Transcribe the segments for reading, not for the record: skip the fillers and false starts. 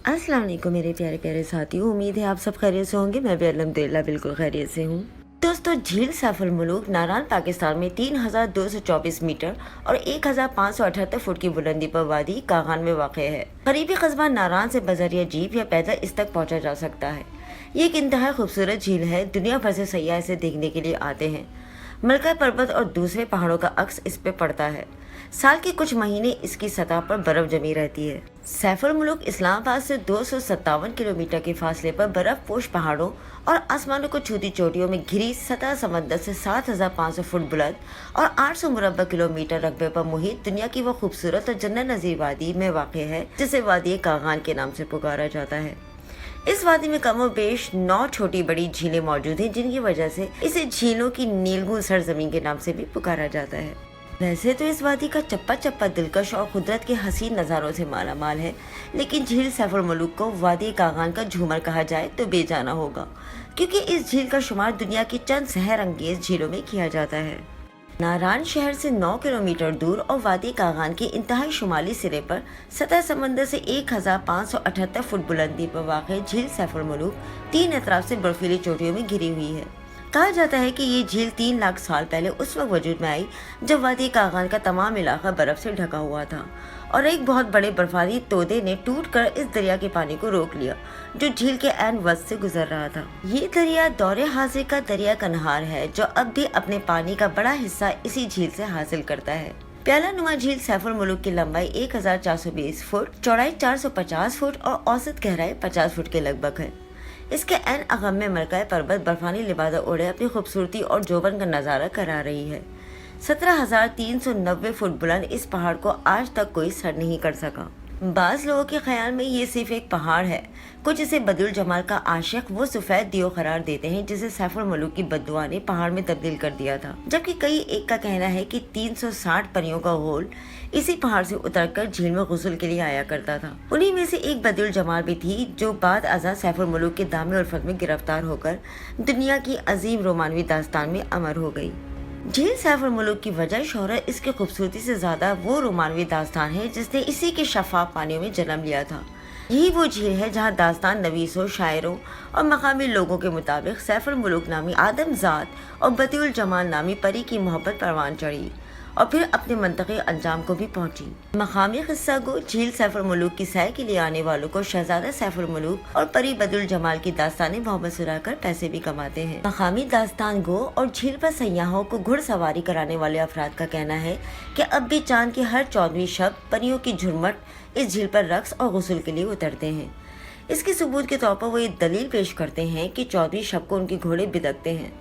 अस्सलाम वालेकुम मेरे प्यारे प्यारे साथियों, उम्मीद है आप सब खैरियत से होंगे। मैं भी अल्हम्दुलिल्लाह बिल्कुल खैरियत से हूँ। दोस्तों, झील सैफ अल मुलूक नारान पाकिस्तान में 3224 मीटर और 1578 फुट की बुलंदी पर वादी कागान में वाक़ है। करीबी कस्बा नारान से बजरिया जीप या पैदल इस तक पहुँचा जा सकता है। ये एक इंतहा खूबसूरत झील है। दुनिया भर से सयाह इसे देखने के लिए आते हैं। मलका पर्वत और दूसरे पहाड़ों का अक्स इस पे पड़ता है। साल के कुछ महीने इसकी सतह पर बर्फ जमी रहती है। सैफ अल मुलूक इस्लामाबाद से 257 किलोमीटर के फासले पर बर्फ पोश पहाड़ों और आसमानों को छूती चोटियों में घिरी सतह समंदर से 7500 फुट बुलंद और 800 मुरब्बा किलोमीटर रकबे पर मुहित दुनिया की वो खूबसूरत और जन्नत नज़ीर वादी में वाक़ है, जिसे वादी कागान के नाम से पुकारा जाता है। इस वादी में कमो बेश 9 छोटी बड़ी झीलें मौजूद हैं, जिनकी वजह से इसे झीलों की नीलगुन सरजमीन के नाम से भी पुकारा जाता है। वैसे तो इस वादी का चप्पा चप्पा दिलकश और कुदरत के हसीन नज़ारों से माला माल है, लेकिन झील सैफ अल मुलूक को वादी कागान का झूमर कहा जाए तो बेजाना होगा, क्योंकि इस झील का शुमार दुनिया की चंद सहर अंगेज झीलों में किया जाता है। नारान शहर से 9 किलोमीटर दूर और वादी कागान के इंतहाई शुमाली सिरे पर सतह समंदर से 1578 फुट बुलंदी पर वाक़ झील सैफ अल मुलूक 3 अतराफ से बर्फीली चोटियों में घिरी हुई है। कहा जाता है कि ये झील 3 लाख साल पहले उस वक्त वजूद में आई जब वादी कागान का तमाम इलाका बर्फ से ढका हुआ था और एक बहुत बड़े बर्फानी तोदे ने टूटकर इस दरिया के पानी को रोक लिया, जो झील के ऐन वस्त से गुजर रहा था। ये दरिया दौरे हाजिर का दरिया कन्हार है, जो अब भी अपने पानी का बड़ा हिस्सा इसी झील से हासिल करता है। प्याला नुमा झील सैफ अल मुलूक की लंबाई 1420 फुट, चौड़ाई 450 फुट और औसत गहराई 50 फुट के लगभग है। इसके ऐन अगम में मलका पर्वत बर्फानी लिबादा ओढ़े अपनी खूबसूरती और जोबन का नज़ारा करा रही है। 17,390 फुट बुलंद इस पहाड़ को आज तक कोई सर नहीं कर सका। बाज़ लोगों के ख्याल में ये सिर्फ एक पहाड़ है। कुछ इसे बदिउल जमाल का आशिक वो सफ़ेद दियो करार देते हैं, जिसे सैफ अल मुलूक की बद्दुआ ने पहाड़ में तब्दील कर दिया था, जबकि कई एक का कहना है कि 360 परियों का गोल इसी पहाड़ से उतरकर झील में गुस्ल के लिए आया करता था। उन्हीं में से एक बदिउल जमाल भी थी, जो बाद अज़ा सैफ अल मुलूक के दामे उल्फत में गिरफ्तार होकर दुनिया की अजीम रोमानवी दास्तान में अमर हो गई। झील सैफ अल मुलूक की वजह शोहरत इसकी खूबसूरती से ज्यादा वो रोमानवी दास्तान है जिसने इसी के शफाफ पानियों में जन्म लिया था। यही वो झील है जहाँ दास्तान नवीसों, शायरों और मकामी लोगों के मुताबिक सैफ अल मुलूक नामी आदमजात और बदिउल जमाल नामी परी की मोहब्बत परवान चढ़ी और फिर अपने मंतक़ी अंजाम को भी पहुंची। मकामी किस्सा गो झील सैफ अल मुलूक की सैर के लिए आने वालों को शहजादा सैफ अल मुलूक और परी बदिउल जमाल की दास्तानें मोहब्बत सुनाकर पैसे भी कमाते हैं। मकामी दास्तान गो और झील पर सयाहों को घुड़सवारी कराने वाले अफराद का कहना है कि अब भी चांद की हर 14वीं शब परियों की झुरमट इस झील पर रक्स और गुस्ल के लिए उतरते हैं। इसके सबूत के तौर पर वो ये दलील पेश करते हैं कि 14वीं शब को उनके घोड़े बिदकते हैं,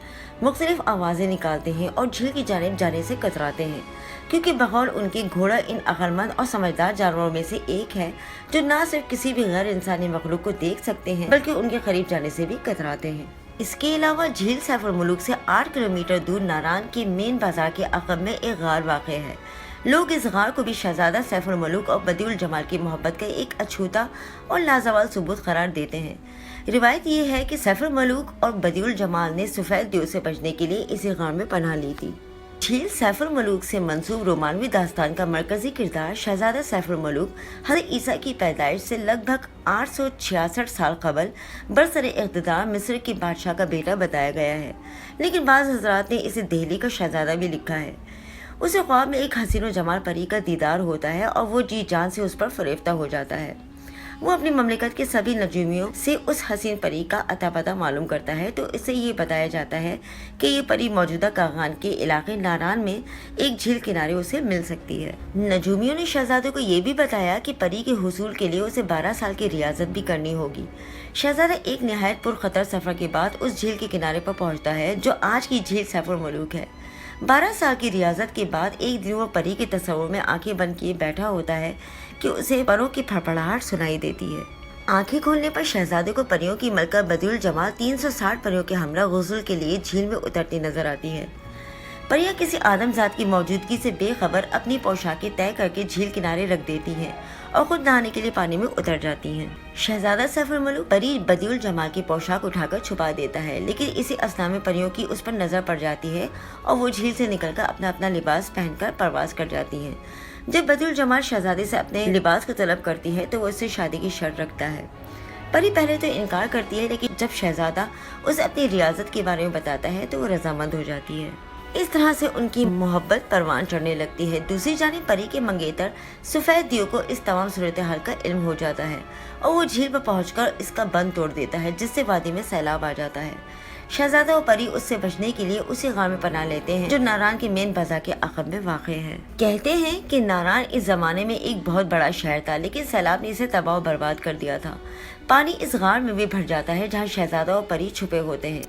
मुख्तलिफ आवाज़ें निकालते हैं और झील की जानिब जाने से कतराते हैं, क्योंकि बगौर उनकी घोड़ा इन अक्लमंद और समझदार जानवरों में से एक है जो न सिर्फ किसी भी गैर इंसानी मखलूक को देख सकते हैं बल्कि उनके करीब जाने से भी कतराते हैं। इसके अलावा झील सैफ अल मुलूक से 8 किलोमीटर दूर नारान के मेन बाजार के अक़ब में एक गार वाक़ है। लोग इस गार को भी शहजादा सैफ अल मुलूक और बदिउल जमाल की मोहब्बत का एक अछूता और लाजवाब सबूत करार देते हैं। रिवायत ये है कि सैफ अल मुलूक और बदिउल जमाल ने सफ़ेद दियो से बचने के लिए इसी गार में पनाह ली थी। झील सैफ अल मुलूक से मंसूब रोमानवी दास्तान का मरकजी किरदार शहजादा सैफ अल मुलूक हज़रत ईसा की पैदाइश से लगभग 866 साल कबल बरसरे इक़्तिदार मिस्र के बादशाह का बेटा बताया गया है, लेकिन बाज़ हज़रात ने इसे दिल्ली का शहजादा भी लिखा है। उसे ख्वाब में एक हसीन जमाल परी का दीदार होता है और वो जी जान से उस पर फरेफ्ता हो जाता है। वो अपनी ममलिकत के सभी नजूमियों से उस हसीन परी का अता पता मालूम करता है, तो इससे ये बताया जाता है कि ये परी मौजूदा कागान के इलाके नारान में एक झील किनारे उसे मिल सकती है। नजूमियों ने शहजादे को ये भी बताया कि परी के हुसूल के लिए उसे 12 साल की रियाजत भी करनी होगी। शहजादा एक निहायत पुरखतर सफ़र के बाद उस झील के किनारे पर पहुँचता है, जो आज की झील सैफ अल मुलूक है। 12 साल की रियाजत के बाद एक दिन वो परी के तस्वुर में आंखें बंद किए बैठा होता है कि उसे परों की फड़फड़ाहट सुनाई देती है। आंखें खोलने पर शहजादे को परियों की मलका बदिउल जमाल 360 परियों के हमरा गुस्ल के लिए झील में उतरती नजर आती है। परियां किसी आदमजात की मौजूदगी से बेखबर अपनी पोशाकें तय करके झील किनारे रख देती हैं और खुद नहाने के लिए पानी में उतर जाती हैं। शहजादा सैफ अल मुलूक परी बदिउल जमाल की पोशाक उठाकर छुपा देता है, लेकिन इसी असना में परियों की उस पर नजर पड़ जाती है और वो झील से निकलकर अपना अपना लिबास पहनकर परवास कर जाती हैं। जब बदिउल जमाल शहजादे से अपने लिबास को तलब करती है तो वो उससे शादी की शर्त रखता है। परी पहले तो इनकार करती है, लेकिन जब शहजादा उसे अपनी रियासत के बारे में बताता है तो वो रजामंद हो जाती है। इस तरह से उनकी मोहब्बत परवान चढ़ने लगती है। दूसरी जानिब परी के मंगेतर सफेद दियो को इस तमाम सूरत हाल का इल्म हो जाता है और वो झील पर पहुंचकर इसका बंद तोड़ देता है, जिससे वादी में सैलाब आ जाता है। शहजादा और परी उससे बचने के लिए उसी गांव में पनाह लेते हैं जो नारान के मेन बाजार के अक़ब में वाक़ है। कहते हैं कि नारान इस जमाने में एक बहुत बड़ा शहर था, लेकिन सैलाब ने इसे तबाह बर्बाद कर दिया था। पानी इस गार में भी भर जाता है जहाँ शहजादा और परी छुपे होते हैं।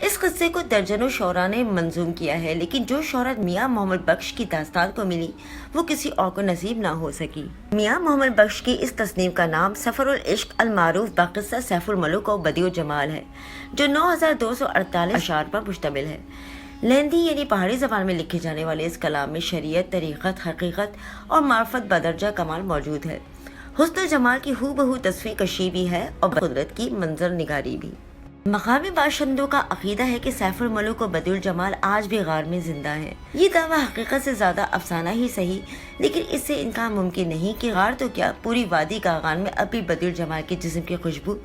इस किस्से को दर्जनों शोरा ने मंजूम किया है, लेकिन जो शोहरत मियाँ मोहम्मद बख्श की दास्तान को मिली वो किसी और को नसीब ना हो सकी। मियाँ मोहम्मद बख्श की इस तस्नीफ का नाम सफरुल इश्क अल मारूफ बाक़िस्सा सैफुल मलूक और बदिउल जमाल है, जो 9248 अशार पर मुश्तमिल है। लहंदी यानी पहाड़ी ज़बान में लिखे जाने वाले इस कलाम में शरीयत, तरीक़त, हकीकत और मार्फत बदरजा कमाल मौजूद है। हुस्न जमाल की हूबहू तस्वीर कशी भी है और कुदरत की मंजर निगारी भी। मकामी बाशिंदों का अकीदा है कि सैफुल मलूक और बदिउल जमाल आज भी गार में जिंदा हैं। ये दावा हकीकत से ज़्यादा अफसाना ही सही, लेकिन इससे इनकार मुमकिन नहीं कि गार तो क्या पूरी वादी का आगान में अभी बदिउल जमाल के जिस्म की खुशबू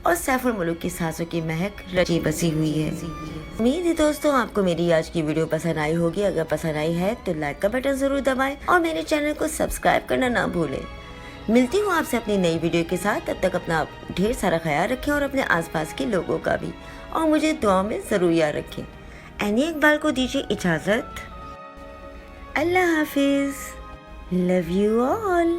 और सैफुल मलूक की सांसों की महक रची बसी हुई है। उम्मीद है दोस्तों आपको मेरी आज की वीडियो पसंद आई होगी। अगर पसंद आई है तो लाइक का बटन ज़रूर दबाएं और मेरे चैनल को सब्सक्राइब करना ना भूलें। मिलती हूँ आपसे अपनी नई वीडियो के साथ। तब तक अपना ढेर सारा ख्याल रखें और अपने आसपास के लोगों का भी, और मुझे दुआ में ज़रूर याद रखें। एनी इकबाल को दीजिए इजाज़त। अल्लाह हाफिज़। Love you all.